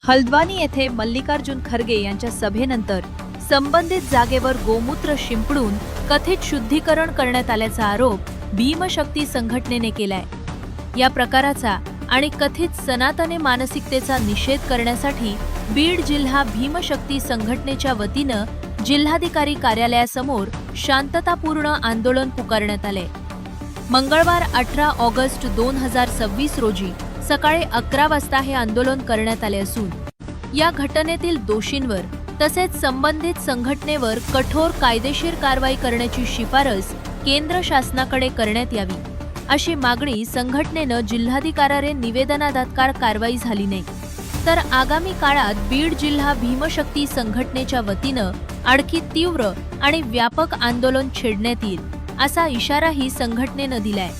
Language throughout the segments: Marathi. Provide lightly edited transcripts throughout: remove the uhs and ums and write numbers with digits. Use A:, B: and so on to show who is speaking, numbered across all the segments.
A: हल्द्वानी येथे मल्लिकार्जुन खरगे यांच्या सभेनंतर संबंधित जागेवर गोमूत्र शिंपडून कथित शुद्धीकरण करण्यात आल्याचा आरोप भीमशक्ती संघटनेने केलाय। या प्रकाराचा आणि कथित सनातनी मानसिकतेचा निषेध करण्यासाठी बीड जिल्हा भीमशक्ती संघटनेच्या वतीनं जिल्हाधिकारी कार्यालयासमोर शांततापूर्ण आंदोलन पुकारण्यात आले। मंगळवार 18 ऑगस्ट 2026 रोजी सकाळी 11 वाजता हे आंदोलन करण्यात आले असून या घटनेतील दोषींवर तसेच संबंधित संघटनेवर कठोर कायदेशीर कारवाई करण्याची शिफारस केंद्र शासनाकडे करण्यात यावी अशी मागणी संघटनेनं जिल्हाधिकाऱ्याकडे निवेदनादाखल कारवाई झाली नाही तर आगामी काळात बीड जिल्हा भीमशक्ती संघटनेच्या वतीनं आणखी तीव्र आणि व्यापक आंदोलन छेडण्यात येईल असा इशाराही संघटनेनं दिलाय।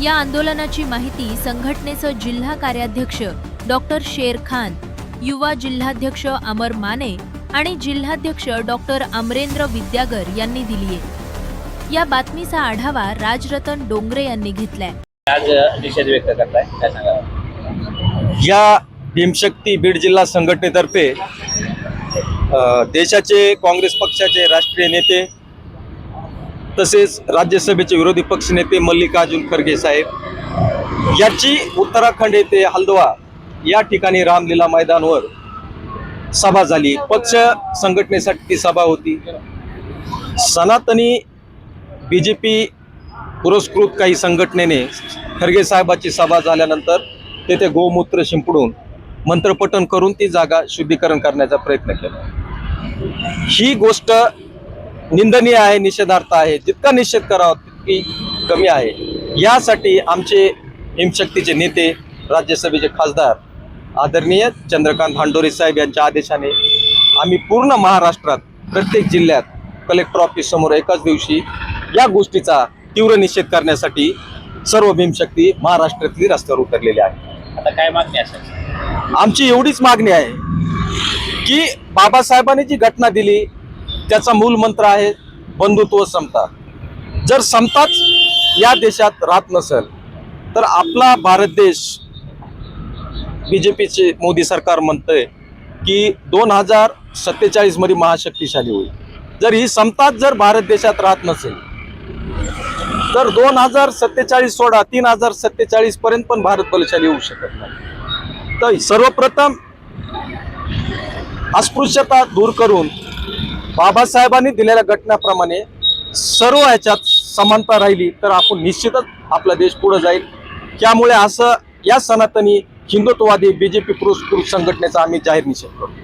A: या आंदोलनाची माहिती संघटनेचे जिल्हा कार्याध्यक्ष डॉक्टर शेर खान, युवा जिल्हाध्यक्ष अमर माने आणि जिल्हाध्यक्ष डॉक्टर अमरेंद्र विद्यागर यांनी दिली आहे। या बातमीचा आढावा राजरतन डोंगरे यांनी घेतलाय।
B: आज निषेध व्यक्त करताय, काय सांगा?
C: या भीमशक्ती बीड जिल्हा संघटनेतर्फे देशाचे काँग्रेस पक्षाचे राष्ट्रीय नेते तसेच राज्यसभेचे विरोधी पक्षनेते मल्लिकार्जुन खरगे साहेब याची उत्तराखंड येथे हल्द्वा या ठिकाणी रामलीला मैदानावर सभा झाली। पक्ष संघटनेसाठी ती सभा होती। सनातनी बीजेपी पुरस्कृत काही संघटनेने खरगे साहेबाची सभा झाल्यानंतर तेथे गोमूत्र शिंपडून मंत्रपठण करून ती जागा शुद्धीकरण करण्याचा प्रयत्न केला। ही गोष्ट निंदनीय आहे, निषेधार्थ आहे। जितका निषेध करावा तितकी कमी आहे। यासाठी आमचे भीमशक्तीचे नेते राज्यसभेचे खासदार आदरणीय चंद्रकांत हांडोरे साहेब यांच्या आदेशाने आम्ही पूर्ण महाराष्ट्रात प्रत्येक जिल्ह्यात कलेक्टर ऑफिस समोर एकाच दिवशी या गोष्टीचा तीव्र निषेध करण्यासाठी सर्व भीमशक्ती महाराष्ट्रातली रस्त्यावर उतरलेली आहे।
B: आता काय मागणी असेल?
C: आमची एवढीच मागणी आहे की बाबासाहेबांनी जी घटना दिली त्याचा मूल मंत्र आहे बंधुत्व समता। जर समताच या देशात राहत नसेल तर आपला भारत देश बीजेपीचे मोदी सरकार म्हणतंय की 2047 मध्ये महाशक्तिशाली होईल। जर ही समताच जर भारत देशात राहत नसेल तर 2047 सोडा 3047 पर्यंत पण भारत बलशाली होऊ शकत नाही। तर सर्वप्रथम अस्पृश्यता दूर करून बाबासाहेबांनी दिलेल्या घटनाप्रमाणे सर्व ह्याच्यात समानता राहिली तर आपण निश्चितच आपला देश पुढे जाईल। त्यामुळे असं या सनातनी हिंदुत्ववादी बीजेपी पुरस्कृत संघटनेचा आम्ही जाहीर निषेध करतो।